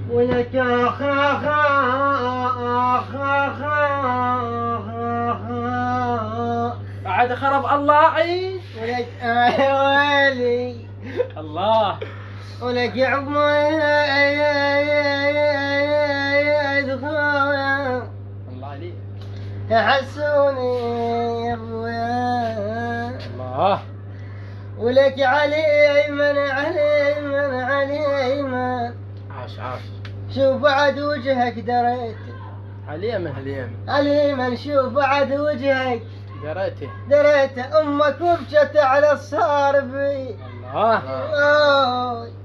ولك آخ آخ آخ آخ بعد خرب الله عيد. ولك ويلي الله. ولك يا عمي الله عليك. يحسوني يا ابويا. الله. ولك علي من علي من علي من. عاش عاش. شوف بعد وجهك دريت. هاليمن هاليمن. علي من شوف بعد وجهك دريته. دريت امك وبجت على الصار بي. الله. أوي.